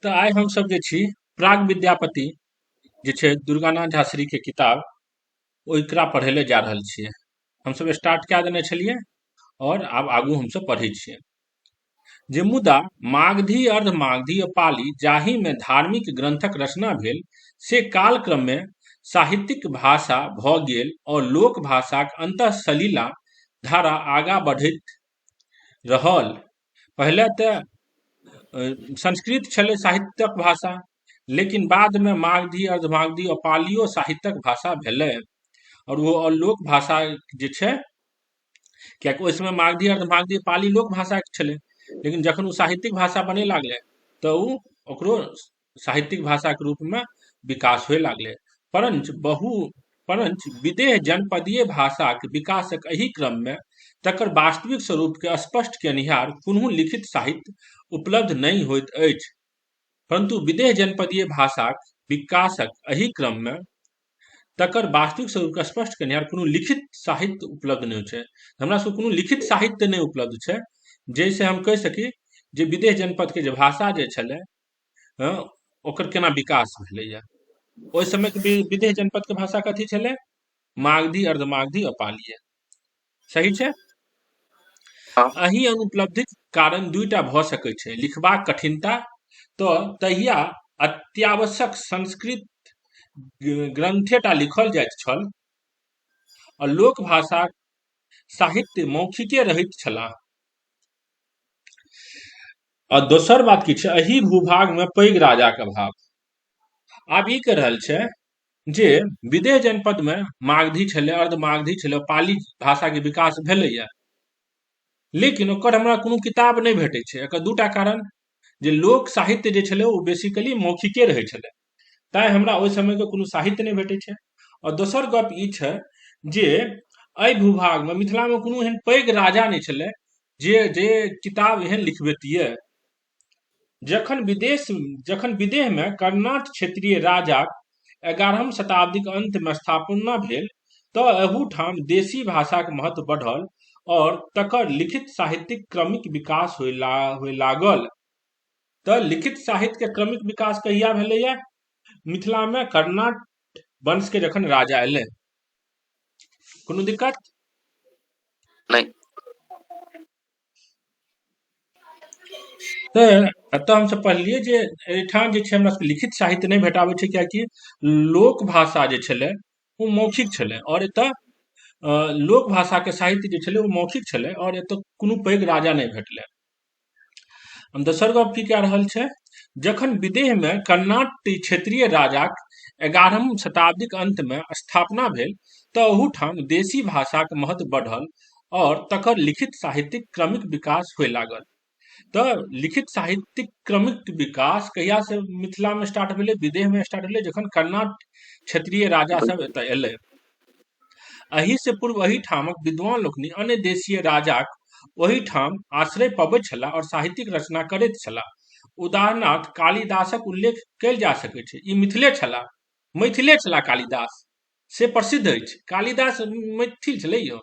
तऽ आइ हमसभ जे छी प्राग विद्यापति जे छै दुर्गानाथ झा श्री के किताब ओकरा पढ़ै लए जा रहल छियै। हमसभ स्टार्ट कए देने छलियै और आब आगू हमसभ पढ़ै छियै। जे मुदा मागधी अर्धमागधी आ पाली जाहि में धार्मिक ग्रंथक रचना भेल से कालक्रम में साहित्यिक भाषा भऽ गेल और लोक भाषाक अंतःसलीला धारा आगाँ बढ़ैत रहल। पहिले तऽ संस्कृत छलै साहित्यक भाषा, लेकिन बाद में मागधी अर्धमागधी और पालियो साहित्यक भाषा भेलै और वो लोक भाषा जे छै, कियाकि ओहि समय मागधी अर्धमागधी पाली लोक भाषा छलै, लेकिन जखन ओ साहित्यिक भाषा बने लागलै तऽ उ ओकरो साहित्यिक भाषा के रूप में विकास होए लागलै। परंच विदेह जनपदीय भाषाक विकासक एहि क्रम में तकर वास्तविक स्वरूप के स्पष्ट केनिहार कुनहु लिखित साहित्य उपलब्ध नहीं होइत अछि। परंतु विदेह जनपदीय भाषाक विकासक एहि क्रम में तकर वास्तविक स्वरूप के स्पष्ट केनिहार कोनो लिखित साहित्य उपलब्ध नहीं छै। हमरा सबके कोनो लिखित साहित्य नहीं उपलब्ध छै जैसे हम कह सकी जे विदेह जनपद के जे भाषा जे छलै ओकर केना विकास भेलैया। ओहि समय के विदेह जनपद के भाषा कथी छलै? मागधी अर्धमागधी और पालिये। सही छै? हाँ एहि अनुपलब्धिक कारण दुईटा भऽ सकै छै, लिखबाक कठिनता तऽ तहिया अत्यावश्यक संस्कृत ग्रंथेटा लिखल जाइत छल और लोक भाषा साहित्य मौखिके रहैत छलाह। और दोसर बात की छै, एहि भूभाग में पैघ राजाक अभाव। आब ई कह रहल छै जे विदेह जनपद में मागधी छलै, अर्धमागधी छलै, पाली भाषा के विकास भेलैया, लेकिन ओकर हमरा कोनो किताब नहीं भेटै छै। एकर दूटा कारण, जे लोक साहित्य जे छलै ओ बेसिकली मौखिके रहै छलै, तैं हमरा ओहि समय के कोनो साहित्य नहीं भेटै छै। और दोसर गप ई छै जे एहि भूभाग में मिथिला में कोनो एहन पैघ राजा नहीं छलै जे किताब एहन लिखबैतियै। जखन विदेह में कर्नाट क्षेत्रीय राजाक 11वीं शताब्दीक अंत में स्थापना भेल तऽ एहूठाम देशी भाषाक महत्व बढ़ल और तकर लिखित साहित्यिक क्रमिक विकास होय लागल। तऽ लिखित साहित्य के क्रमिक विकास कहिया भेलैया? मिथिला में कर्नाट वंश के जखन राजा एलै। कोनो दिक्कत नहीं। तऽ एतऽ हमसब पढ़लियै जे एहिठाम जे छै हमरा सबके लिखित साहित्य नहीं भेटाबै छै, कियाकि लोक भाषा जे छलै वो मौखिक छलै और एतऽ लोक भाषा के साहित्य जे छलै वो मौखिक छलै और एतऽ कोनो पैघ राजा नहीं भेटलै। हम दोसर गप की कह रहल छै, जखन विदेह में कर्नाट क्षेत्रीय राजाक 11वीं शताब्दीक अंत में स्थापना भेल तऽ ओहूठाम देशी भाषाक महत्व बढ़ल और तकर लिखित साहित्यिक क्रमिक विकास होय लागल। तऽ लिखित साहित्यिक क्रमिक विकास कहिया से मिथिला में स्टार्ट भेलै? विदेह में स्टार्ट भेलै जखन कर्नाट क्षेत्रीय राजा सब एतऽ एलै। एहि से पूर्व एहिठामक विद्वान लोकनि अन्य देशीय राजाक ओहिठाम आश्रय पबैत छलाह और साहित्यिक रचना करैत छलाह। उदाहरणार्थ कालिदासक उल्लेख कयल जा सकैत छै। ई मैथिले छलाह कालिदास, से प्रसिद्ध अछि। कालिदास मैथिल छलै यौ,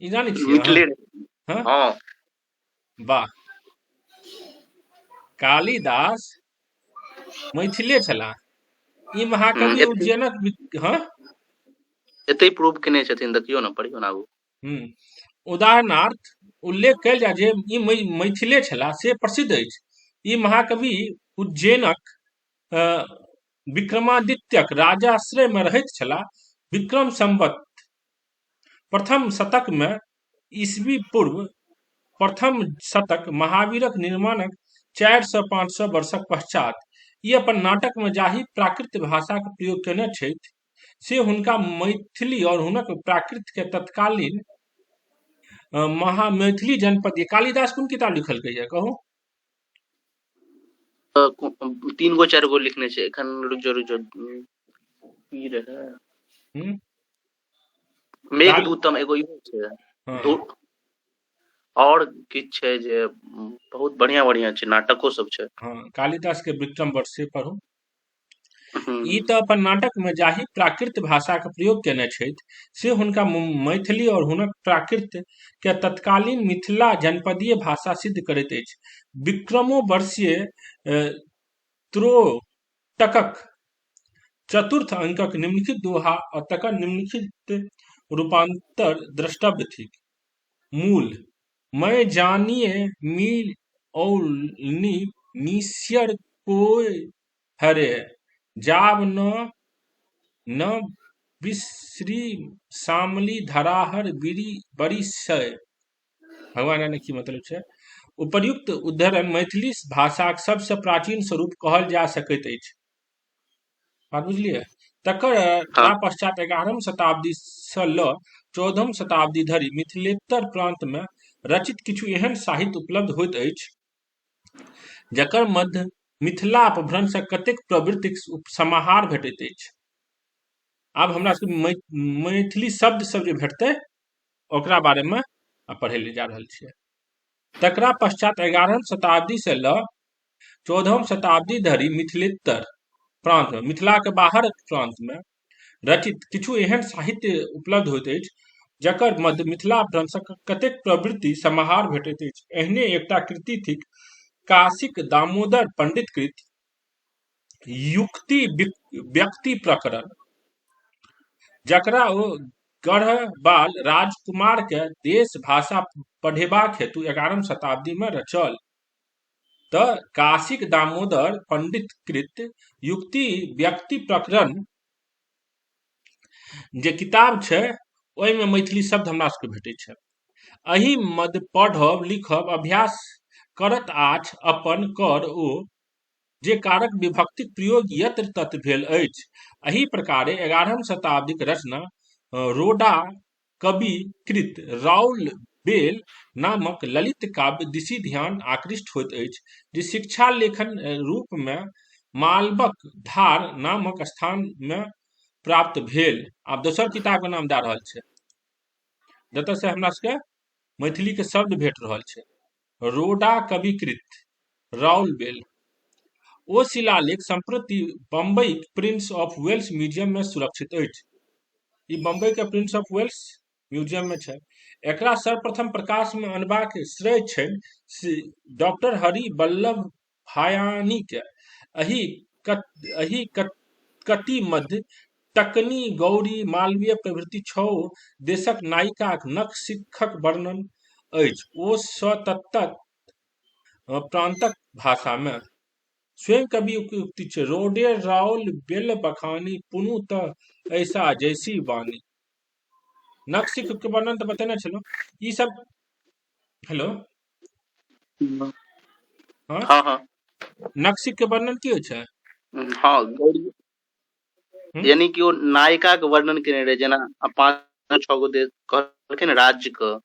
ई जानै छियै अहाँ? मिथिले हाँ, हाँ वाह, कालिदास मैथिले छलाह। ई महाकवि एते उज्जैनक हाँ एते प्रूव केने छथिन, देखियो ना, पढ़ियो ना आगू। उदाहरणार्थ उल्लेख कयल जाय जे ई मैथिले छलाह से प्रसिद्ध अछि। ई महाकवि उज्जैनक विक्रमादित्यक राजाश्रय में रहैत छलाह। विक्रम संवत प्रथम शतक में ईस्वी पूर्व प्रथम शतक महावीरक निर्माणक 400-500 वर्षक पश्चात ई अपन नाटक में जाहि प्राकृत भाषा के प्रयोग केने छथि से हुनका मैथिली और हुनक प्राकृत के तत्कालीन मैथिली जनपद। कालिदास कोन किताब लिखलकै कहू? 3 गो 4 गो लिखने छै एखन। रुक जो ई रहे मेघदूतम एगो इहो छै। और किछ छै जे बहुत बढ़िया छै, नाटको सब छै। हाँ, कालिदास के विक्रम वर्ष से पढ़ू। ई तऽ अपन नाटक में जाहि प्राकृत भाषा के प्रयोग केने छथि से हुनका मैथिली और हुनक प्राकृत के तत्कालीन मिथिला जनपदीय भाषा सिद्ध करैत अछि। विक्रमो वर्षीय त्रोटकक चतुर्थ अंकक निम्नलिखित दोहा और तकर निम्नलिखित रूपांतर द्रष्टव्य थिक। मूल मैं जानिए मील औलनी मिसियर कोय हरे जाब न बिसरी सामली धराहर बड़ी सय। भगवान ने की मतलब छै? उपर्युक्त उद्धरण मैथिली भाषाक सबसे प्राचीन स्वरूप कहल जा सकैत अछि। बात बुझलिए? तकर हाँ पश्चात 11वीं शताब्दी से ल 14वीं शताब्दी धरि मिथिलेतर प्रांत में रचित किछु एहन साहित्य उपलब्ध होइत अछि जकर मध्य मिथिला अपभ्रंश कतेक प्रवृत्तिक समाहार भेटैत अछि। आब हमरा सबके मैथिली शब्द सब जे भेटतै ओकरा बारे में पढ़ै ले जा रहल छियै। तकरा पश्चात 11वीं शताब्दी से ल 14वीं शताब्दी धरि मिथिलेतर प्रांत में मिथिला के बाहर प्रांत में रचित किछु एहन साहित्य उपलब्ध होइत अछि जकर मध्य मिथिला अपभ्रंशक कतेक प्रवृत्ति समाहार भेटैत अछि। एहने एकटा कृति थिक काशिक दामोदर पंडित कृत युक्ति व्यक्ति प्रकरण, जकरा ओ गढ़वाल राजकुमार के देश भाषा पढ़ेबाक हेतु 11वीं शताब्दी में रचल। त काशिक दामोदर पंडित कृत युक्ति व्यक्ति प्रकरण जे किताब छै ओहि में मैथिली शब्द हमरा सबके भेटै छै। एहि मध्य पढ़ब लिखब अभ्यास करत आछ अपन कर ओ जे कारक विभक्तिक प्रयोग यत्र तत्र भेल अछि। एही प्रकारे 11वीं शताब्दीक रचना रोडा कवि कृत राउल बेल नामक ललित काव्य दिशि ध्यान आकृष्ट होइत अछि जे शिक्षा लेखन रूप में मालवक धार नामक स्थान में प्राप्त भेल। आब दोसर किताब के नाम दे रहल छै जतऽ से हमरा सबके मैथिली के शब्द भेट रहल छै। रोडा कवि कृत राउल बेल। ओ शिलालेख संप्रति Bombay prince of Wales museum में सुरक्षित अछि। ई बम्बई के प्रिंस ऑफ वेल्स म्यूजियम में छै। एकरा सर्वप्रथम प्रकाश में अनबाक श्रेय छनि डॉक्टर हरि वल्लभ भायानी के। एही कति मध्य टकनी गौरी मालवीय प्रभृति 6 देशक नायिकाक नख शिखक वर्णन अछि। ओ स्वतत्त प्रांतक भाषा में स्वयं कवि उक्ति छै रोडे राउल बेल बखानी पुनु त ऐसा जैसी वाणी। नख शिख के वर्णन तो बतेने छलो। ई सब हेलो हाँ हाँ हाँ नख शिख के वर्णन की होइ छै? हाँ गौरी यानी कि ओ नायिका के वर्णन केने रहे जेना 5-6 गो देश कहलखिन राज्य के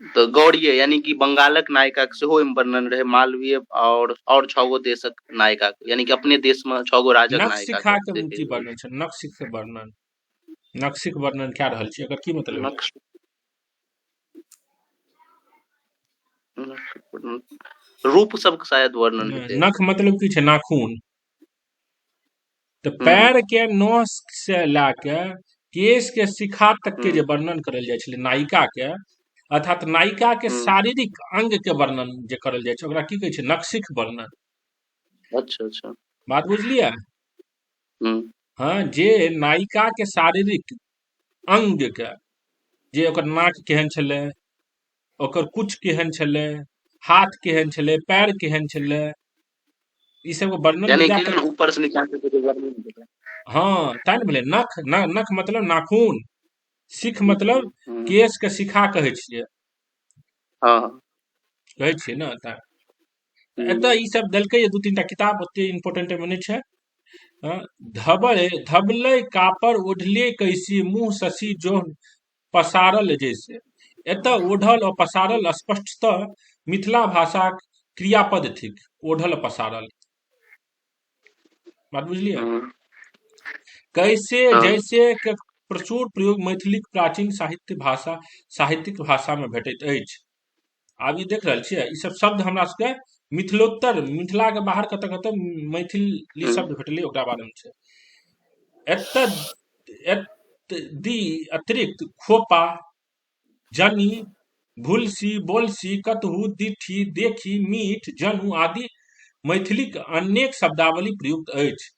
तो गौड़िये यानी कि बंगालक नायिका के सेहो वर्णन रहे मालवीय और 6 गो देशक नायिका यानी कि अपने देश में 6 गो राजक नख नायिका शिखा के के की वर्णन छै? नख शिख के वर्णन नख शिख वर्णन क्या रहल छी एकर की मतलब है? रूप सब शायद वर्णन हेतै। नख मतलब की छै? नाखून। तो पैर के नौस से लाके केश के शिखा तक के जे वर्णन करल जाय छलै नायिका के अर्थात नायिका के शारीरिक अंग के वर्णन जे करल जाय छै ओकरा की कहै छै? नखशिख वर्णन। अच्छा अच्छा बात बुझलियै? हाँ जे नायिका के शारीरिक अंग के जे ओकर नाक केहन छलै, ओकर कुछ केहन छलै, हाथ केहन छलै, पैर केहन छलै, ई सब के वर्णन यानी विद्या कि ऊपर से नीचा तक के वर्णन भेलै। हाँ तै ने भेलै नख नख मतलब नाखून, शिख मतलब केश के शिखा कहै छियै। हाँ कहै छियै ने त एतऽ ई सब देलकै 2-3 टा किताब ओते इम्पोर्टेंट में नहीं छै। धबलै कापर ओढ़ले कैसी मुंह शशि जो पसारल जैसे। एतऽ ओढ़ल और पसारल स्पष्टतः मिथिला भाषा क्रियापद थिक ओढ़ल पसारल। बात बुझलियै? कैसे जैसे के प्रचुर प्रयोग मैथिली प्राचीन साहित्यिक भाषा में भेटैत अछि। आब ई देख रहल छियै ई सब शब्द हमरा सबके मिथिलोत्तर मिथिला के बाहर कतऽ कतऽ मैथिली शब्द भेटलै ओकरा बारे में छै। एतदी अतिरिक्त खोपा, जनी, भुलसी, बोलसी, कतहु, दिठी, देखी, मीठ, जनु आदि मैथिलीक अनेक शब्दावली प्रयुक्त अछि।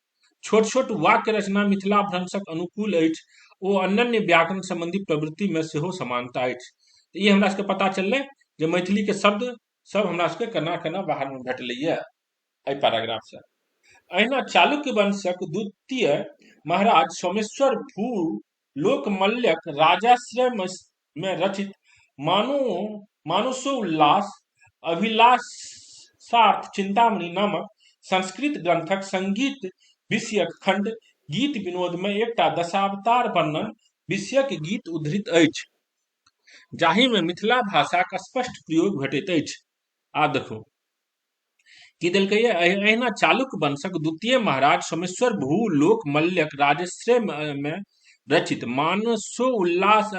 छोट छोट वाक्य रचना मिथिला भ्रंशक अनुकूल अछि। ओ अनन्य व्याकरण संबंधी प्रवृत्ति में सेहो समानता अछि। तऽ ई हमरा सबके पता चललै जे मैथिली के शब्द सब हमरा सबके केना केना बाहर में भेटलैया एहि पैराग्राफ से। अहिना चालुक्य वंशक द्वितीय महाराज सोमेश्वर भू लोकमल्लक राजाश्रय में रचित मानुषोल्लास अभिलाषार्थ चिंतामणि नामक संस्कृत ग्रंथक संगीत विषयक खंड गीत विनोद में एकटा दशावतार वर्णन विषयक गीत उद्धृत अछि, जाहि में मिथिला भाषाक स्पष्ट प्रयोग भेटैत अछि। आ देखो की देलकैया, अहिना चालुक्य वंशक द्वितीय महाराज सोमेश्वर भू लोकमल्लक राजश्रय में रचित मानसोल्लास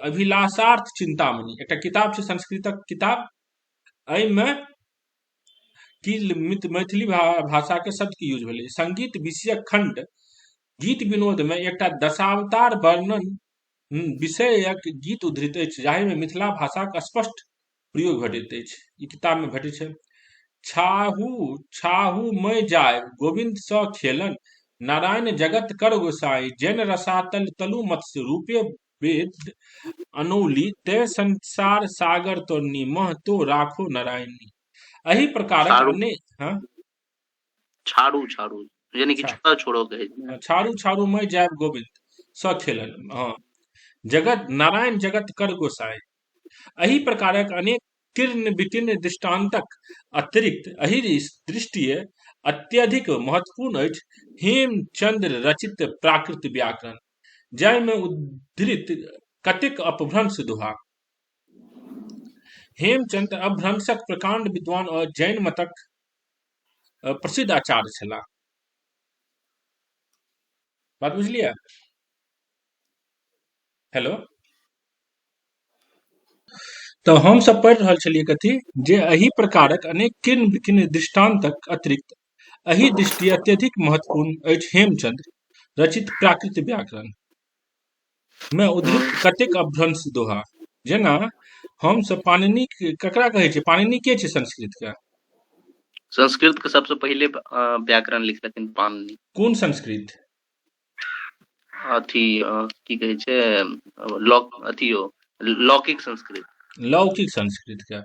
अभिलाषार्थ चिंतामणि एकटा किताब छै, संस्कृतक किताब। एहिमे की मैथिली भाषा के शब्द के यूज भेलै। संगीत विषयक खंड गीत विनोद में एकटा दशावतार वर्णन विषयक गीत उद्धृत अछि, जाहि में मिथिला भाषाक स्पष्ट प्रयोग भेटैत अछि। ई किताब में भेटै छै। छाहू मैं जाय गोविंद स खेलन, नारायण जगत कर गोसाई, जैन रसातल तलु मत्स्य रूपे वेद अनौली, ते संसार सागर तोरनी मह तो राखो नारायणी। एही प्रकारक छाड़ू अनेक छाड़ू छाड़ू यानी कि छोड़ा छोड़ो कहे छै। छाड़ू छाड़ू मैं जायब गोविंद स खेलन, हाँ जगत नारायण जगत कर गोसाई। एही प्रकारक अनेक तीर्ण वितीर्ण दृष्टान्तक अतिरिक्त एहि दृष्टिए अत्यधिक महत्वपूर्ण अछि हेमचंद्र रचित प्राकृत व्याकरण, जाहिमे उद्धृत कतेक अपभ्रंश दोहा। हेमचंद्र अपभ्रंशक प्रकांड विद्वान और जैन मतक प्रसिद्ध आचार्य छलाह। बात बुझलियै? हेलो, तो हम सब पढ़ि रहल छलियै कथी, जे एही प्रकारक अनेक किर्ण विकीर्ण दृष्टान्तक अतिरिक्त एही दृष्टि अत्यधिक महत्वपूर्ण अछि हेमचंद्र रचित प्राकृत व्याकरण में उद्धृत कतेक अपभ्रंश दोहा। जेना हम सब पाणिनि ककरा कहै छै? पाणिनि के छै संस्कृत के? संस्कृत के सबसे पहले व्याकरण लिखलखिन पाणिनि। कोन संस्कृत? अथी की कहे छै लौकिक संस्कृत। लौकिक संस्कृत के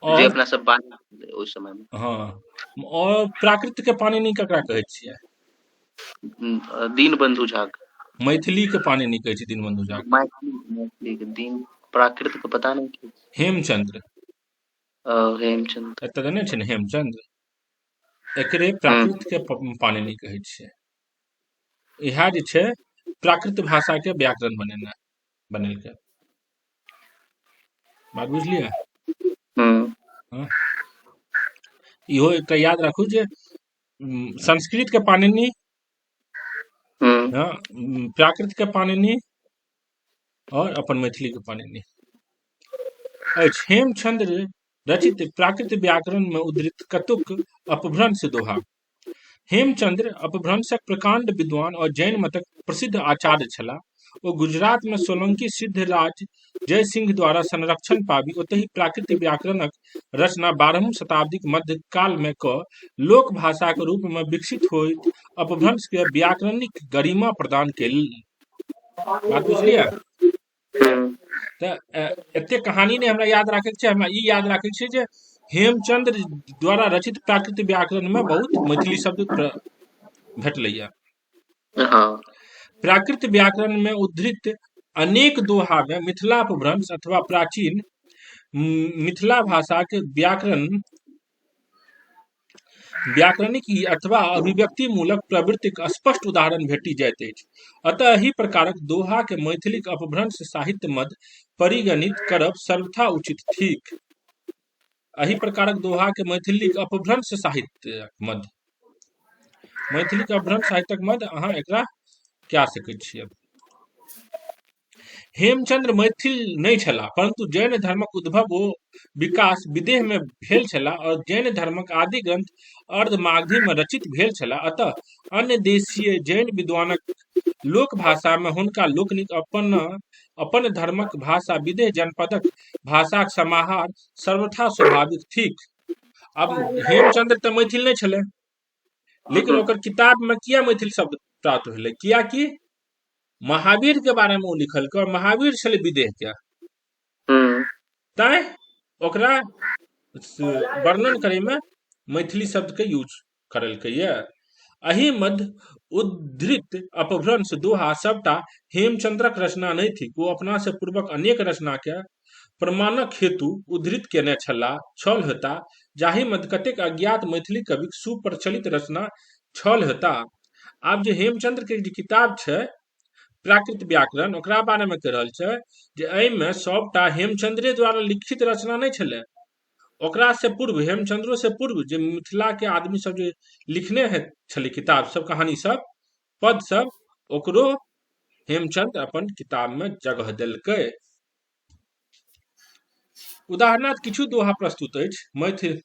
जे अपना सब बात उस समय में। हाँ, और प्राकृत के पाणिनि ककरा कहै छियै? दीनबंधु झा। मैथिली के पाणिनि कहै छै दीनबंधु झा। मैथिली के दीन, प्राकृत के पता नहीं। हेमचंद्र। हेमचंद्र एतऽ देने छै ने हेमचंद्र, एकरे प्राकृत के पाणिनि कहै छियै। इएह जे छै प्राकृत भाषा के व्याकरण बनेलकै। बात बुझलियै? इहो एकटा याद राखू जे संस्कृत के पाणिनि, प्राकृत के पाणिनि और अपन मैथिली के पाणिनि अछि। हेमचंद्र रचित प्राकृत व्याकरण में उद्धृत कतुक अपभ्रंश दोहा। हेमचंद्र अपभ्रंशक प्रकांड विद्वान और जैन मतक प्रसिद्ध आचार्य छलाह। ओ गुजरात में सोलंकी सिद्धराज जय सिंह द्वारा संरक्षण पाबी ओतहि प्राकृत व्याकरणक रचना 12वीं शताब्दीक मध्यकाल में क लोक भाषा के रूप में विकसित होइत अपभ्रंश के व्याकरणिक गरिमा प्रदान केल। बात बुझलियै? तऽ एते कहानी ने हमरा याद राखे के छै, हमरा ई याद राखे के छै जे हेमचंद्र द्वारा रचित प्राकृत व्याकरण में बहुत मैथिली शब्द भेटलैया। प्राकृत व्याकरण में उद्धृत अनेक दोहा में मिथिला अपभ्रंश अथवा प्राचीन मिथिला भाषा के व्याकरणिक अथवा अभिव्यक्ति मूलक प्रवृत्तिक स्पष्ट उदाहरण भेटी जाइत अछि। अतः एही प्रकारक दोहा के मैथिलीक अपभ्रंश साहित्य मद परिगणित करब सर्वथा उचित थिक। एही प्रकारक दोहा के मैथिलीक अपभ्रंश साहित्यक मद, मैथिलीक अपभ्रंश साहित्यक मद अहाँ एकरा कए सकै छियै। हेमचंद्र मैथिल नहीं छला, परंतु जैन धर्मक उद्भव ओ विकास विदेह में भेल छला और जैन धर्मक आदि ग्रंथ अर्धमागधी में रचित भेल छला। अतः अन्य देशीय जैन विद्वानक लोक भाषा में हुनका लोकनिक अपन अपन धर्मक भाषा विदेह जनपदक भाषाक समाहार सर्वथा स्वाभाविक थिक। अब हेमचंद्र तो मैथिल नहीं छले, लेकिन ओकर किताब में किया मैथिल शब्द प्राप्त भेलै, कियाकि महावीर के बारे में वो लिखल के और महावीर छले विदेह के, तैं ओकरा वर्णन करे में मैथिली शब्द के यूज करलकै ये। एहि मध्य उद्धृत अपभ्रंश दोहा सबटा हेमचंद्रक रचना नहीं थी। वो अपना से पूर्वक अनेक रचना के प्रमाणक हेतु उद्धृत केने छल हेता, जाहि मध्य कतेक अज्ञात मैथिली कविक सुप्रचलित रचना छल हेता। आब जे हेमचंद्र के जे किताब छै प्राकृत व्याकरण, ओकरा बारे में कह रहल छै जे एहिमे सबटा हेमचंद्रे द्वारा लिखित रचना नहीं छलै। ओकरा से पूर्व, हेमचंद्रो से पूर्व जे मिथिला के आदमी सब जे लिखने है छले किताब सब, कहानी सब, पद सब, ओकरो हेमचंद्र अपन किताब में जगह देलकै। उदाहरणार्थ किछु दोहा प्रस्तुत अछि। मैथिल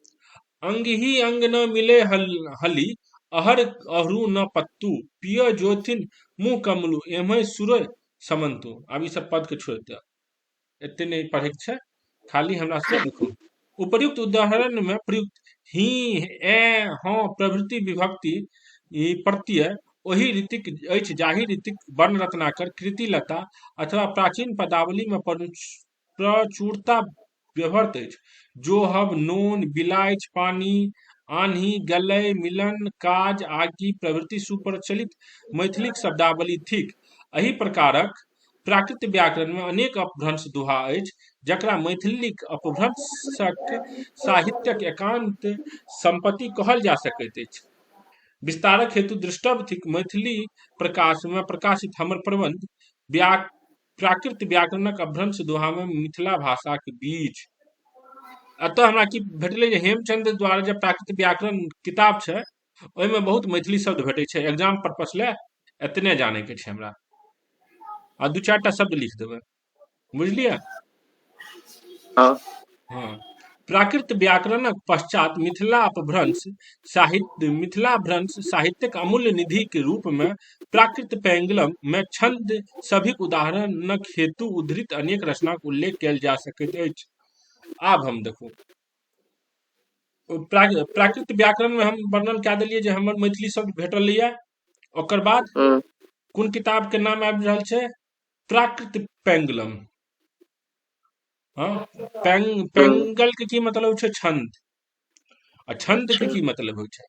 अंगही अंग न मिले हली, अहर अहरू न पत्तू, पिय ज्योतिन मुंह कमलू, एमय सुरय समन्तु। अब ई सब पद के छोड़ दिया, एते नहीं पढ़े के छै, खाली हमरा से देखो। उपर्युक्त उदाहरण में प्रयुक्त ही, ए, हाँ प्रभृति विभक्ति प्रत्यय ओही रीतिक अछि जाहि रीतिक वर्ण रत्नाकर कृतिलता अथवा प्राचीन पदावली में प्रचुरता व्यवहृत अछि। जोहब, नोन, बिलाइच, पानी, आन्ही, गलय, मिलन, काज, आगि प्रभृति सुप्रचलित मैथिलिक शब्दावली थिक। एही प्रकारक प्राकृत व्याकरण में अनेक अपभ्रंश दोहा अछि जकरा मैथिलीक अपभ्रंशक साहित्यक एकांत संपत्ति कहल जा सकैत अछि। विस्तारक हेतु दृष्टव्य थिक मैथिली प्रकाश में प्रकाशित हमर प्रबंध प्राकृत व्याकरणक अपभ्रंश दोहा में मिथिला भाषा के बीज। अतः हमरा की भेटले जे हेमचंद्र द्वारा जे प्राकृत व्याकरण किताब छै ओहिमे बहुत मैथिली शब्द भेटै छै। एग्जाम पर्पस ले एतने जाने के छै हमरा, आ दू चार टा शब्द लिख देबै, बुझलिए? हाँ, प्राकृत व्याकरणक पश्चात मिथिला अपभ्रंश साहित्यक अमूल्य निधि के रूप में प्राकृत पैंगलम में छंद सभिक उदाहरणक हेतु उद्धृत अनेक रचनाक उल्लेख कयल जा सकैत अछि। आब हम देखू प्राकृत व्याकरण में हम वर्णन कए देलिए जे हमर मैथिली शब्द भेटल ये। ओकर बाद कोन किताब के नाम आबि रहल छै? प्राकृत पैंगलम। हाँ, पैंगल के की मतलब छै? छंद। आ छंद के की मतलब होइ छै?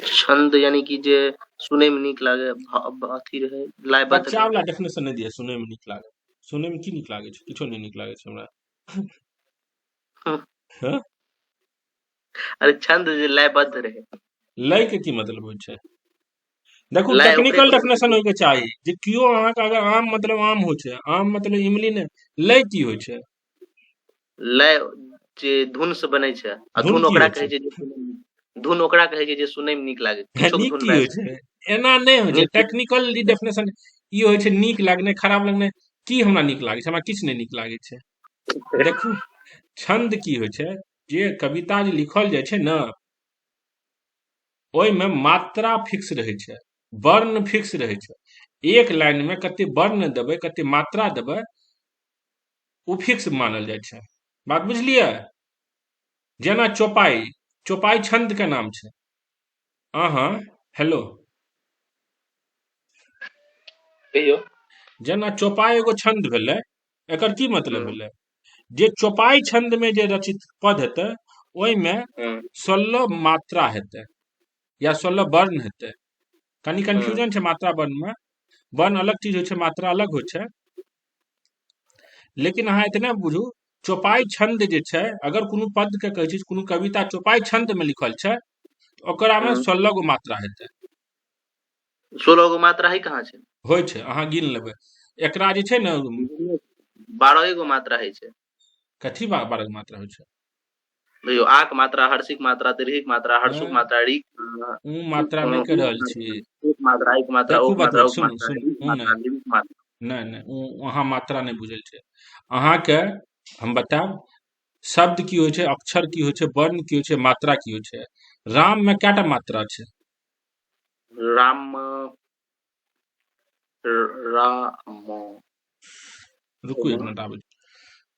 छंद यानी कि जे सुने में नीक लागे, अथी रहे, लयबद्ध। बच्चा वाला डेफिनेशन नहीं दिया, सुने में नीक लागे। सुने में की नीक लागे छै? किछो नहीं नीक लागे छै हमरा। हाँ? अरे छंद जे लयबद्ध रहे। लय के की मतलब होइ छै? देखो टेक्निकल डेफिनेशन होय के चाही जे कियो अहाँ के अगर आम मतलब आम होइ छै, आम मतलब इमली ने, लय की होइ छै? लय जे धुन से बनै छै, आ धुन ओकरा कहै छै जे धुन ओकरा कहै छै जे सुनै में नीक लागे। किछो नीक धुन की होइ छै? एना नहीं होइ छै। टेक्निकल डेफिनेशन ई होइ छै नीक लगने, खराब लगने। की हमरा नीक लागे छै? हमरा किछ नहीं नीक लागे छै। देखू छंद की होइ छै, जे कविता जे लिखल जाइ छै ना, ओहिमे मात्रा फिक्स रहै छै, वर्ण फिक्स रहे छै। एक लाइन में कते वर्ण देबै, कते मात्रा देबै, वो फिक्स मानल जाइ छै। बात बुझलिए? जेना चौपाई, चौपाई छंद के नाम छै। अहाँ हेलो कहियो, जेना चौपाई एगो छंद भेलै, एकर की मतलब भेलै? जे चौपाई छंद में जे रचित पद हेतै ओहिमे 16 मात्रा हेतै या 16 वर्ण हेतै। कनी कंफ्यूजन छै मात्रा वर्ण में, वर्ण अलग चीज होइ छै, मात्रा अलग होइ छै। लेकिन अहाँ इतने बुझू, चौपाई छंद जे छै, अगर कोनो पद के कहै छी, कोनो कविता चौपाई छंद में लिखल छै, ओकरा में 16 गो मात्रा हेतै। 16 गो मात्रा है कहाँ छै? होइ छै, अहाँ गिन लेबै। एकरा जे छै ने 12 गो मात्रा है छै। कथी 12 गो मात्रा होइ छै? देखियो, आक मात्रा, हर्षिक मात्रा, दीर्घिक मात्रा, हर्षुक मात्रा, ऋक मात्रा नहीं कह रहल छी। मात्रा, एक मात्रा, देखू उप मात्रा, बतबै, उप सुनू मात्रा, सुनू ऋक मात्रा, लिंग मात्रा। नहीं नहीं वहाँ मात्रा नहीं बुझल छै अहाँके हम बताब शब्द की होइ छै अक्षर की होइ छै वर्ण की होइ छै मात्रा की होइ छै राम में कएटा मात्रा छै राम राम रुकू एक मिनट आबै छी।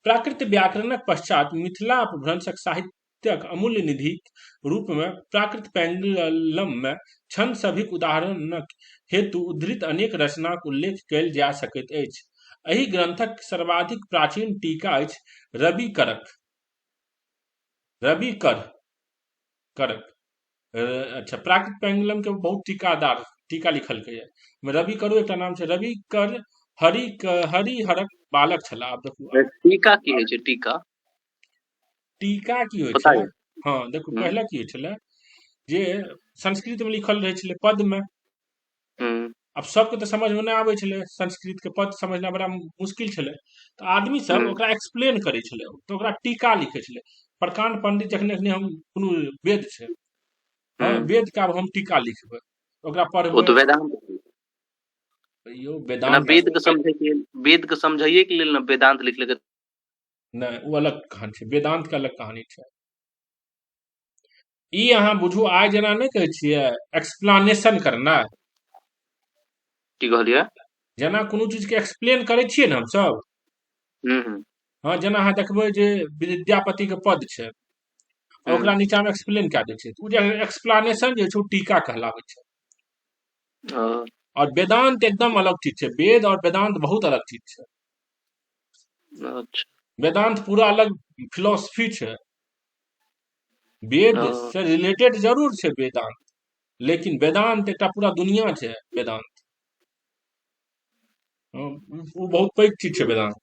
प्राकृत व्याकरणक पश्चात मिथिला अपभ्रंशक साहित्यक अमूल्य निधिक रूप में प्राकृत पेंगलम में छंद सभिक उदाहरणक हेतु उद्धृत अनेक रचनाक उल्लेख कयल जा सकैत अछि एहि ग्रंथक सर्वाधिक प्राचीन टीका अछि रविकर करक अच्छा प्राकृत पेंगुलम के बहुत टीका लिखलकै है रवि करो एक नाम छै रवि कर हरिहरक बालक छला आब देखू टीका की होइ छै टीका की होइ पता छलै है हाँ देखू पहले की होइ छलै जे संस्कृत में लिखल रहै छलै पद में अब सबके तो समझ में नहीं आबै छलै संस्कृत के पद समझना बड़ा मुश्किल छलै तो आदमी सब ओकरा एक्सप्लेन करै छलै तो ओकरा टीका लिखै छलै प्रकांड पंडित जखने हम कोनो वेद छै हाँ वेद के आब हम टीका लिखबै ओकरा वो पढ़बै तो वेदांत यौ ना वेदांत वेद के समझाइए के लेल ना वेदांत लिखलकै नहीं वो अलग कहानी छै वेदांत के अलग कहानी छै ई अहाँ बुझू आइ जेना नहीं कहै छियै एक्सप्लानेशन करना की कहलियै जेना कोनो चीज के एक्सप्लेन करै छियै ने हमसब हाँ जेना अहाँ देखबै जे विद्यापति के पद छै ओकरा नीचा में एक्सप्लेन कए दै छै उ जे एक्सप्लानेशन जे छै उ टीका कहलाबै छै और वेदांत एकदम अलग चीज छै वेद और वेदांत बहुत अलग चीज छै अच्छा वेदांत पूरा अलग फिलोसफी छै वेद से रिलेटेड जरूर छै वेदांत लेकिन वेदांत एकटा पूरा दुनिया छै वेदांत वो बहुत पैघ चीज छै वेदांत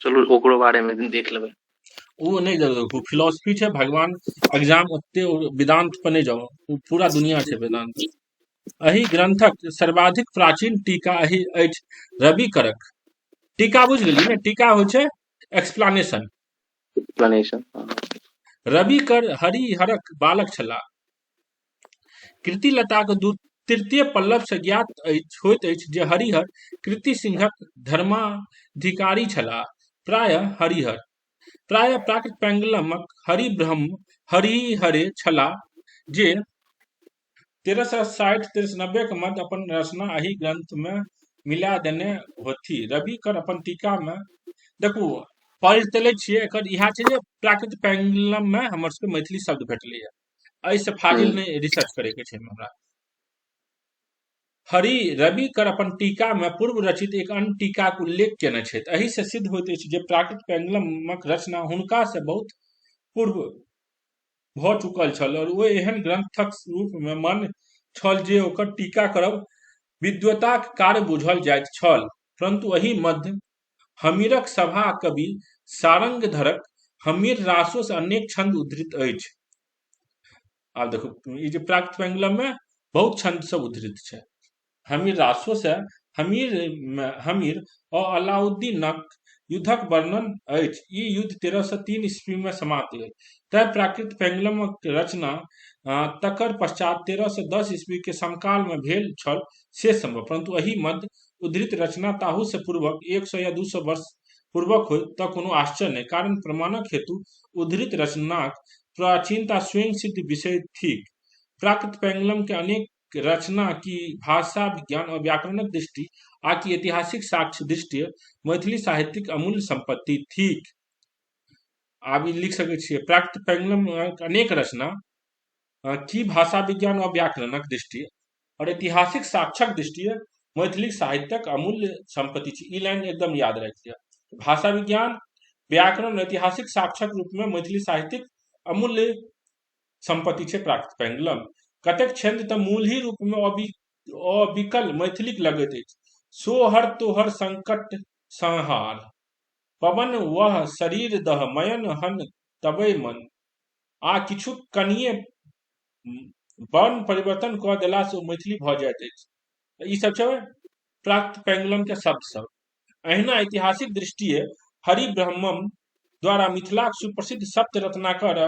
चलू ओकरो बारे में देख लेबै वो नहीं जरूर फिलोसफी छै भगवान एग्जाम ओते वेदांत पर नहीं जाओ वो पूरा दुनिया छै वेदांत एहि ग्रंथक सर्वाधिक प्राचीन टीका एहि अछि रवि करक टीका बुझ गेलियै ने टीका होइ छै एक्सप्लानेशन रवि कर हरिहरक बालक छला कृति लताक तृतीय पल्लव से ज्ञात होइत अछि जे हरिहर कृति सिंहक धर्माधिकारी छला प्रायः हरिहर प्रायः प्राकृत पेंगलमक हरिब्रह्म हरिहरे छला जे 1360-1390 के मध्य अपन रचना एहि ग्रंथ में मिला देने होथी रवि कर अपन टीका में देखू पढ़ि तले छियै एकर इहा छै जे प्राकृत पेंगलम में हमर सबके मैथिली शब्द भेटलै एहि से फाजिल नहीं रिसर्च करे के छै हमरा रवि कर अपन टीका में पूर्व रचित एक अन्य टीका के उल्लेख केने छथि एहि से सिद्ध होइत अछि जे प्राकृत पेंगलमक रचना हुनका से बहुत पूर्व भ चुकल छल और ओ एहन ग्रंथक रूप में मन छल जे ओकर टीका करब विद्वताक कार्य बुझल जाइत छल परंतु एहि मध्य हमीरक सभा कवि सारंगधरक हमीर रासो से अनेक छंद उद्धृत अछि आब देखो ई जे प्राकृत पेंगलम में बहुत छंद सब उद्धृत छै हमीर रासो से हमीर और अलाउद्दीनक युद्धक वर्णन अछि ई युद्ध 1303 ईस्वी में समाप्त भेल तै प्राकृत पेंगलमक रचना तकर पश्चात 1310 ईस्वी के समकाल में भेल छल से संभव परंतु एहि मध्य उद्धृत रचना ताहू से पूर्वक 100 या 200 वर्ष पूर्वक हो तऽ कोनो आश्चर्य नहीं कारण प्रमाणक हेतु उद्धृत रचनाक प्राचीनता स्वयं सिद्ध विषय थीक प्राकृत पेंगलम के अनेक रचना की भाषा विज्ञान और व्याकरणक दृष्टि आकि ऐतिहासिक साक्ष्य दृष्टि मैथिली साहित्यिक अमूल्य संपत्ति थीक आब लिख सकै छियै प्राकृत पेंगलम अनेक रचना की भाषा विज्ञान और व्याकरणक दृष्टि और ऐतिहासिक साक्ष्यक दृष्टि मैथिली साहित्यक अमूल्य संपत्ति छै ई लाइन एकदम याद रखिए भाषा विज्ञान व्याकरण ऐतिहासिक साक्ष्यक रूप में मैथिली साहित्यिक अमूल्य संपत्ति छै प्राकृत पेंगलम कतेक छंद तऽ मूल ही रूप में अविकल मैथिलिक लगैत अछि सोहर तोहर संकट संहार पवन वह शरीर दह मयन हन तबै मन आ किछु कनिये वर्ण परिवर्तन कऽ देला से मैथिली भऽ जाइत अछि ई सब छै प्राकृत पेंगलम के शब्द सब अहिना ऐतिहासिक दृष्टि हरिब्रह्मम द्वारा मिथिलाक सुप्रसिद्ध सप्त रत्नाकर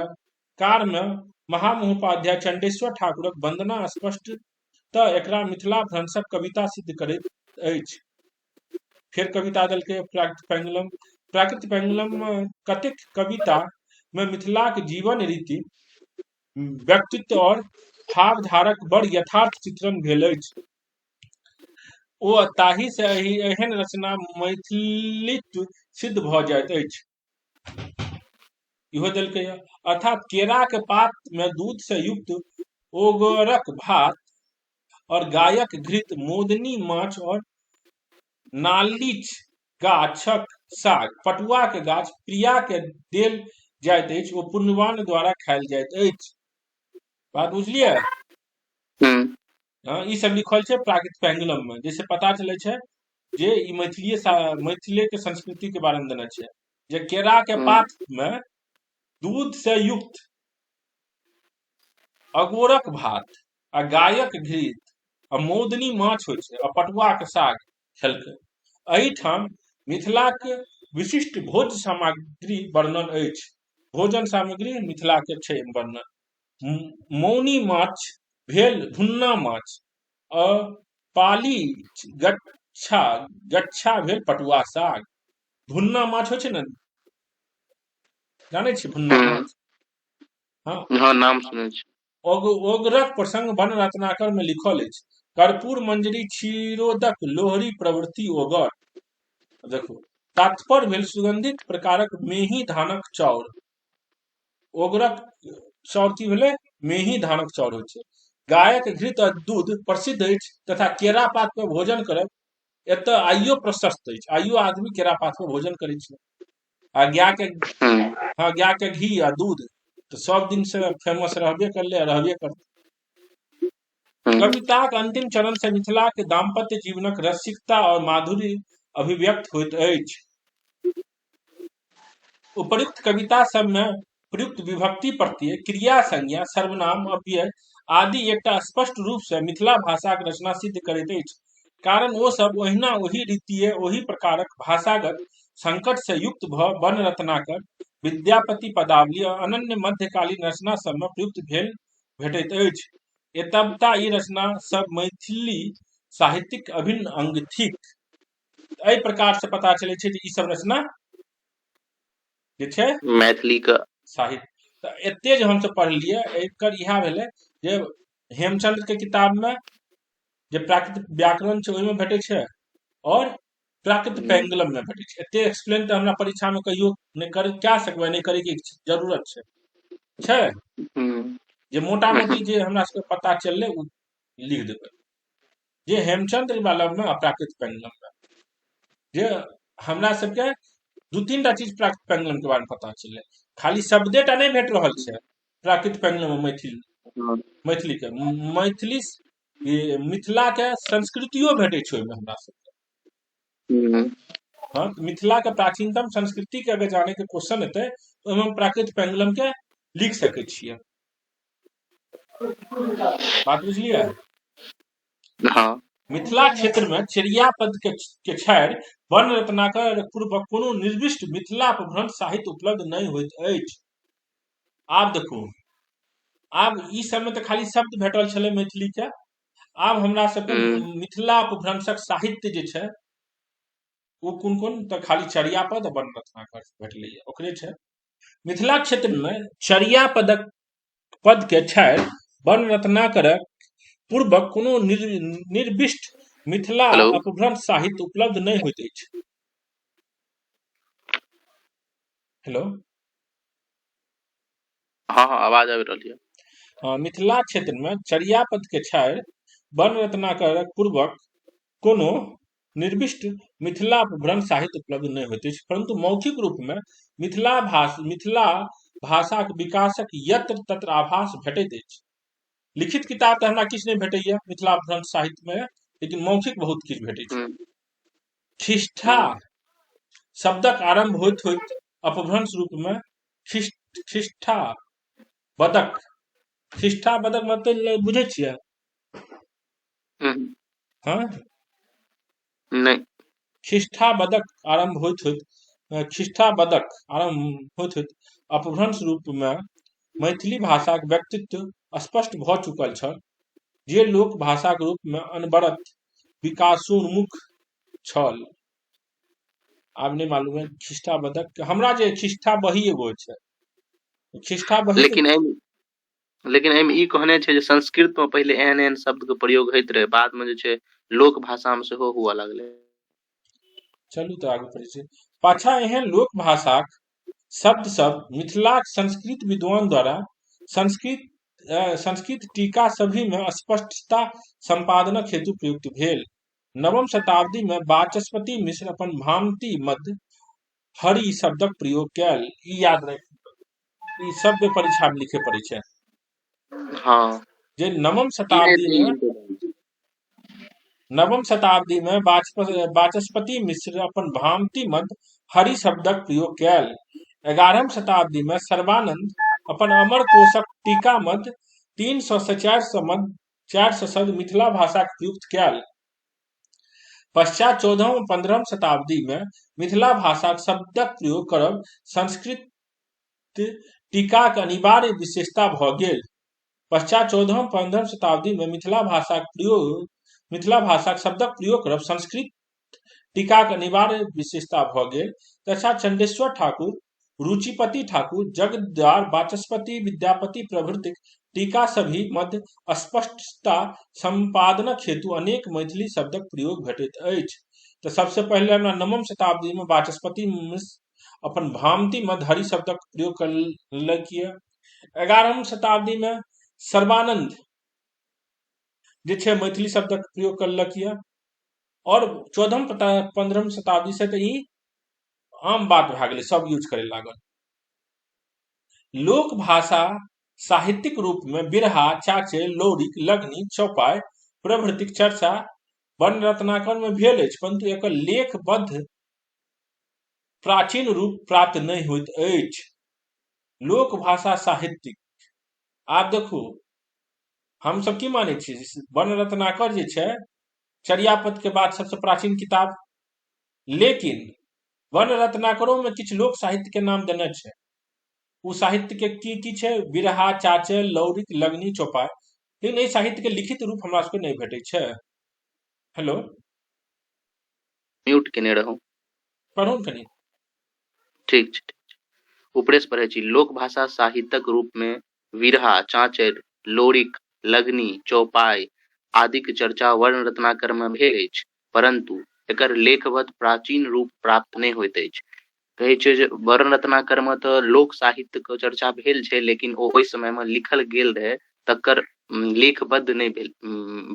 कार में महामहोपाध्याय चंडेश्वर ठाकुरक वंदना स्पष्ट तऽ एकरा मिथिला भ्रंशक कविता सिद्ध करैत अछि फिर कविता देलकै प्राकृत पेंगुलम। प्राकृत पेंगुलम कतेक कविता में मिथिलाक जीवन रीति, व्यक्तित्व और भावधारक बड़ यथार्थ चित्रण भेल अछि। ओ ताहि से एहन रचना मैथिलित्व सिद्ध भऽ जाइत अछि। इहो देलकै अर्थात केरा के पात में दूध से युक्त ओगरक भात और गायक घृत, मोदनी माछ और नालिच गाछक साग, पटुआ के गाछ प्रिया के देल जाइत अछि, ओ पुण्यवान द्वारा खायल जाइत अछि। बात बुझलियै? ई सब लिखल छै प्राकृत पेंगुलम में, जैसे पता चले छै जे ई मैथिली के संस्कृति के बारे में देने छै, जे केरा के पात में दूध से युक्त अगोरक भात आ गायक घृत आ मोदनी माछ होइ छै आ पटुआ के साग खेलकै। एहिठाम मिथिला के विशिष्ट भोज सामग्री वर्णन अछि। भोजन सामग्री मिथिला के छै वर्णन। मौनी माछ भेल भुन्ना माछ, आ पाली गच्छा भेल पटुआ साग। भुन्ना माछ होइ छै ने, जानै छी भुन्ना माछ? हाँ, नाम सुनै छी। ओगरक प्रसंग वन रत्नाकर में लिखल अछि। कर्पूर मंजरी क्षीरोदक लोहरी प्रवृत्ति ओगर। देखो, तात्पर्य भेल सुगंधित प्रकारक मेही धानक चाउर। ओगरक चाउर की भेलै? मेही धानक चाउर होइ छै। गायक घृत आ दूध प्रसिद्ध अछि, तथा केरा पात पर भोजन करब एतऽ आइयो प्रशस्त अछि। आइयो आदमी केरा पात पर भोजन करै छै। आ गाय के घी आ दूध तो सब दिन से फेमस रहबे करले, रहबे करते। कविताक अंतिम चरण से मिथिला के दाम्पत्य जीवनक रसिकता और माधुर्य अभिव्यक्त होइत अछि। उपयुक्त कविता सब में प्रयुक्त विभक्ति प्रत्यय, क्रिया संज्ञा, सर्वनाम, अव्यय आदि एकटा स्पष्ट रूप से मिथिला भाषाक रचना सिद्ध करैत अछि। कारण ओ सब ओहिना ओहि रीतिये ओहि प्रकारक भाषागत संकट से युक्त भ वन रत्नाकर, विद्यापति पदावली और अनन्य मध्यकालीन रचना सब में प्रयुक्त भेल भेटैत अछि। एतबता ई रचना सब मैथिली साहित्यिक अभिन्न अंग थिक। एहि प्रकार से पता चले छै जे ई सब रचना जे छै मैथिली का साहित्य। तो एते जे हम सब पढ़लिए, एकर इहा भेलै जे हेमचंद्र के किताब में जे प्राकृत व्याकरण छै ओहि में भेटै छै, और प्राकृत पेंगुलम में भेटै छै। एते एक्सप्लेन तो हमरा परीक्षा में कहियो नहीं कर क्या सकबै, नहीं करे के जरूरत छै। जे मोटा मोटी जे हमरा सबके पता चलले उ लिख देबै। जे हेमचंद्र वाला में आ प्राकृत पेंगुलम में जे हमरा सबके दू तीन टा चीज प्राकृत पेंगुलम के बारे में पता चलले। खाली शब्दे टा नहीं भेट रहल छै प्राकृत पेंगुलम में मैथिली के। मैथिली मिथिला के संस्कृतियो भेटै छै ओहिमे हमरा सबके। हाँ, मिथिला के प्राचीनतम संस्कृति के अगर जाने के क्वेश्चन एतै तो हम प्राकृत पेंगुलम के लिख सकै छियै। बात बुझलियै? हाँ। मिथिला क्षेत्र में चिड़िया पद के छाड़ वन रत्नाकर पूर्वक कोनो निर्दिष्ट मिथिला अपभ्रंश साहित्य उपलब्ध नहीं होइत अछि। आब देखू, आब ई सब में तो खाली शब्द भेटल छलै मैथिली के। आब हमरा सबके मिथिला अपभ्रंशक साहित्य जे छै वो कोन तो खाली चर्या पद और वन रत्नाकर भेटलै। ओकरे छै मिथिला क्षेत्र में चर्या पद के छाड़ वन रत्नाकरक पूर्वक कोनो निर्दिष्ट मिथिला अपभ्रंश साहित्य उपलब्ध नहीं होइत अछि। हेलो, हाँ आवाज आबि रहल है। मिथिला क्षेत्र में चर्या पद के छाड़ वन रत्नाकरक पूर्वक कोनो निर्दिष्ट मिथिला अपभ्रंश साहित्य उपलब्ध नहीं होइत अछि, परंतु मौखिक रूप में मिथिला भाषाक विकासक यत्र तत्र आभास भेटैत अछि। लिखित किताब तो हमरा किछु नहीं भेटैया मिथिला अपभ्रंश साहित्य में, लेकिन मौखिक बहुत किछु भेटै छै। खिष्ठा शब्दक आरंभ होइत होइत अपभ्रंश रूप में खिष्ठा बदक। खिष्ठा बदक मतलब बुझे छियै? हाँ नहीं। खिष्ठा बदक आरंभ होइत होइत खिष्ठा बदक आरंभ होइत होइत अपभ्रंश रूप में मैथिली भाषाक व्यक्तित्व स्पष्ट भ चुकल छल, जे लोक भाषाक रूप में अनवरत विकासोन्मुख छल। आब नहीं मालूम है खिस्टा बदक हमरा जे खिस्टा बही एगो छै खिस्टा बही के लेकिन एहिमे ई कहने छै जे संस्कृत में पहले एहन एहन शब्द के प्रयोग होइत रहे, बाद में जे छै लोक भाषा में सेहो हुआ लगले। चलू तऽ आगे पढ़ै छी। पाछा एहन लोक भाषाक शब्द सब मिथिलाक संस्कृत विद्वान द्वारा संस्कृत टीका सभी में स्पष्टता संपादनक हेतु प्रयुक्त भेल। नवम शताब्दी में वाचस्पति मिश्र अपन भामती मध्य हरि शब्दक प्रयोग कैल। ई याद राखि, ई शब्द परीक्षा में लिखे पड़ै छै। हाँ जे नवम ई नहीं शताब्दी तो में important। वाचस्पति मिश्र अपन भामती मध्य हरि शब्दक प्रयोग कैल। 11वीं शताब्दी में सर्वानंद अपन अमर कोशक टीका मध्य 300 से 400 शब्द मिथिला भाषा के प्रयुक्त कैल। पश्चात 14वीं और 15वीं शताब्दी में मिथिला भाषा शब्दक प्रयोग करब संस्कृत टीकाक अनिवार्य विशेषता भ गेल। पश्चात 14वीं 15वीं शताब्दी में मिथिला भाषा शब्दक प्रयोग करब संस्कृत टीकाक अनिवार्य विशेषता भ गेल। तथा चंडेश्वर ठाकुर, रुचिपति ठाकुर, जगद्दार, वाचस्पति, विद्यापति प्रभृतिक टीका सभी मध्य स्पष्टता संपादनक हेतु अनेक मैथिली शब्दक प्रयोग भेटैत अछि। तो सबसे पहले हमरा नवम शताब्दी में वाचस्पति मिश्र अपन भामती मध्य हरि शब्दक प्रयोग करलखिन। 11वीं शताब्दी में सर्वानंद जे छै मैथिली शब्दक प्रयोग करलक यऽ, और 14वीं 15वीं शताब्दी से तऽ ई आम बात भए गेलै, सब यूज करे लागल। लोक भाषा साहित्यिक रूप में बिरहा, चाचे, लौरिक, लगनी, चौपाई प्रभृतिक चर्चा वर्ण रत्नाकर में भेल अछि, परंतु एकर लेखबद्ध प्राचीन रूप प्राप्त नहीं होइत अछि। लोक भाषा साहित्यिक, आब देखू हम सब की माने छी, वर्ण रत्नाकर जे छै चर्यापद के बाद सबसे प्राचीन किताब, लेकिन वर्ण रत्नाकरों में किछ लोक साहित्य के नाम देने छै। उ साहित्य के की छै, बिरहा, चाचे, लौरिक, लगनी, चौपाई, लेकिन एहि साहित्य के लिखित रूप हमरा सबके नहीं भेटै छै। हेलो म्यूट केने रहूं, पढ़ू कनी। ठीक छै, ऊपरे से पढ़े छी। लोक भाषा साहित्यक रूप में विरहा, चाँचर, लोरिक, लगनी, चौपाई आदि के चर्चा वर्ण रत्नाकर में भेल अछि, परंतु एकर लेखबद्ध प्राचीन रूप प्राप्त नहीं होइत अछि। कहै छै जे वर्ण रत्नाकर में तऽ लोक साहित्य के चर्चा भेल छै, लेकिन ओ ओहि समय में लिखल गेल रहे तकर लेखबद्ध नहीं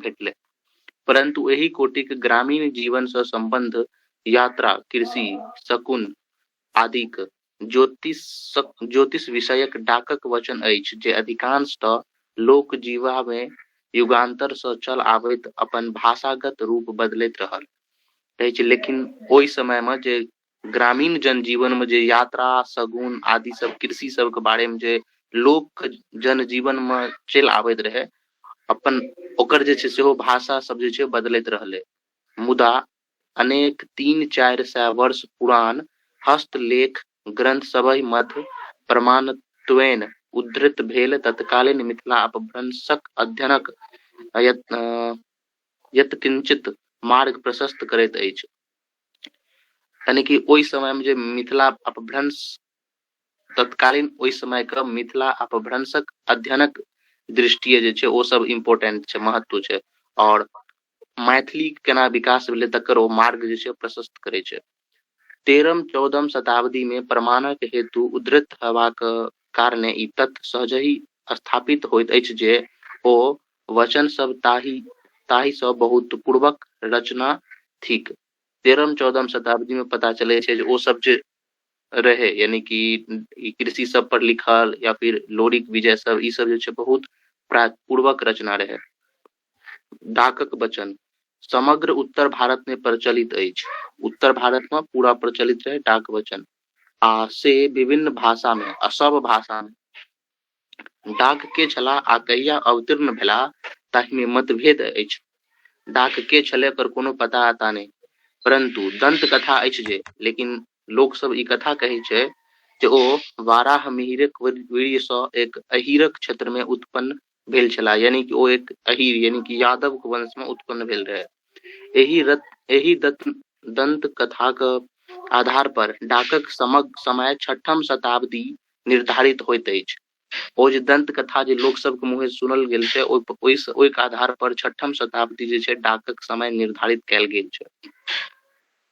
भेटलै। परंतु एही कोटिक ग्रामीण जीवन से संबंध, यात्रा, कृषि, शकुन आदिक ज्योतिष विषयक डाकक वचन अछि, जे अधिकांशतः लोक जीवा में युगांतर से चल आबैत अपन भाषागत रूप बदलैत रहल। कहै छै लेकिन ओहि समय में जे ग्रामीण जनजीवन में जे यात्रा, शगुन आदि सब कृषि सब के बारे में जे लोक जनजीवन में चल आबैत रहे, अपन ओकर जे छै सेहो भाषा सब जे छै बदलैत रहले। मुदा अनेक 300-400 वर्ष पुरान हस्तलेख ग्रंथ सभहि मध्य प्रमाणत्वेन उद्धृत भेल तत्कालीन मिथिला अपभ्रंशक अध्ययनक यत्किंचित मार्ग प्रशस्त करैत अछि। यानी कि ओहि समय में जे मिथिला अपभ्रंश, तत्कालीन ओहि समय के मिथिला अपभ्रंशक अध्ययनक दृष्टि जे छै ओ सब इम्पोर्टेंट छै, महत्व छै, और मैथिली केना विकास भेलै तकर ओ मार्ग जे छै प्रशस्त करे छै। 13वीं-14वीं शताब्दी में प्रमाणक हेतु उद्धृत हेबाक कारणे ई तथ्य सहजहि स्थापित होइत अछि जे ओ वचन सब ताहि से बहुत पूर्वक रचना थिक। 13वीं-14वीं शताब्दी में पता चले छै जे ओ सब जे रहे, यानी कि कृषि सब पर लिखल या फिर लोरिक विजय सब, ई सब जे छै बहुत पूर्वक रचना रहे। डाकक वचन समग्र उत्तर भारत में प्रचलित अछि। उत्तर भारत में पूरा प्रचलित रहे डाक वचन, आ से विभिन्न भाषा में, सब भाषा में। डाक के छला आ कहिया अवतीर्ण भेला ताहि में मतभेद अछि। डाक के छले एकर कोनो पता अता नहीं, परंतु दंत कथा अछि जे, लेकिन लोक सब ई कथा कहै छै जे ओ वाराह मिहिरक वीर्य सँ एक अहिरक क्षेत्र में उत्पन्न भेल छला, यानी कि ओ एक अहिर यानी कि यादव वंश में उत्पन्न भेल रहे। एही दंत कथाक आधार पर डाकक समय 6म शताब्दी निर्धारित होइत अछि। ओ जे दंत कथा जे लोक सबके मुँहे सुनल गेल छै, ओहि के आधार पर 6म शताब्दी जे छै डाकक समय निर्धारित कैल गेल छै।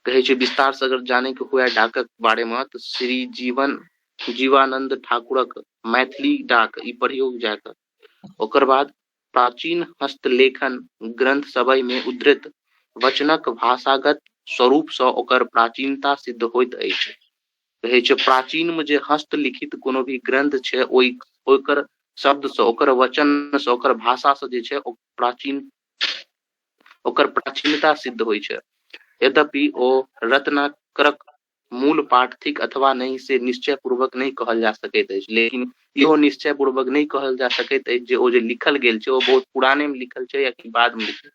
कहे छै विस्तार से अगर जाने के हुए डाकक बारे में तो श्री जीवानंद ठाकुरक मैथिली डाक ई पढ़ियो जाकर। ओकर बाद प्राचीन हस्तलेखन ग्रंथ सभय में उद्धृत वचनक भाषागत स्वरूप से ओकर प्राचीनता सिद्ध होइत अछि। कहे छै प्राचीन में जे हस्तलिखित कोनो भी ग्रंथ छै, ओकर शब्द से, ओकर वचन से, ओकर भाषा से जे छै ओकर प्राचीनता सिद्ध होइ छै। यद्यपि ओ रत्नाकरक मूल पाठ थिक अथवा नहीं से निश्चय पूर्वक नहीं कहल जा सकैत अछि, लेकिन इहो निश्चय पूर्वक नहीं कहल जा सकैत अछि जे ओ जे लिखल गेल छै ओ बहुत पुराने में लिखल छै या कि बाद में लिखल।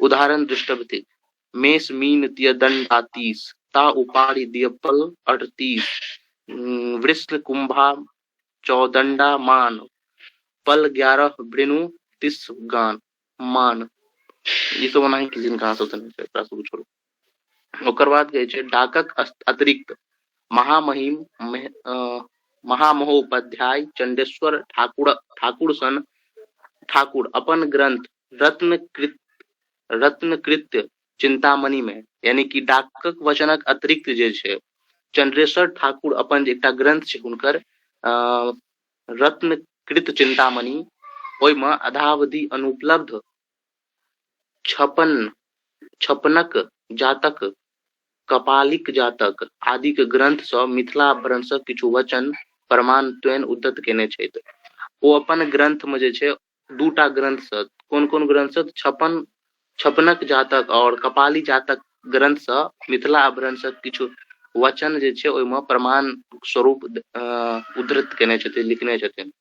उदाहरण दृष्टवती मेष मीन तिय दंडातीस ता उपाड़ी दियपल 38 वृष्ण कुंभा चौदंडा मान पल 11 वृणु 30 गान मान। ई सब ओनाही किसी कहा सब छै, एकरा सब छोड़ू। ओकर बाद कहे छै डाकक अतिरिक्त महामहोपाध्याय चंडेश्वर ठाकुर सन ठाकुर अपन ग्रंथ रत्नकृत्य चिंतामणि में, यानी कि डाकक वचनक अतिरिक्त जे छै चंद्रेश्वर ठाकुर अपन जे एकटा ग्रंथ छै हुनकर रत्नकृत चिंतामणि, ओहि में अधावधि अनुपलब्ध छपनक जातक कपालिक जातक आदि के ग्रंथ सँ मिथिला भ्रंशक किछु वचन प्रमाण त्वेन उद्धत केने छथि। ओ अपन ग्रंथ में जे छै दूटा ग्रंथ सँ, कोन ग्रंथ सँ, छपनक जातक और कपाली जातक ग्रंथ सँ मिथिला भ्रंशक किछु वचन जे छै ओहि में प्रमाण स्वरूप उद्धृत केने छथिन, लिखने छथिन,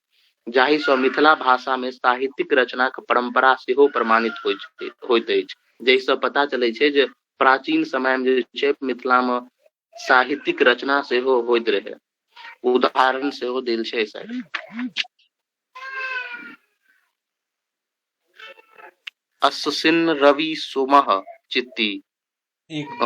जाहि सँ मिथिला भाषा में साहित्यिक रचना के परंपरा सेहो प्रमाणित होइत अछि। जहि सँ पता चलै छै जे प्राचीन समय में जे छै मिथिला में साहित्यिक रचना सेहो होइत रहे। उदाहरण सेहो देल छै साइड। अस्सिन रवि सोमः चित्ती एक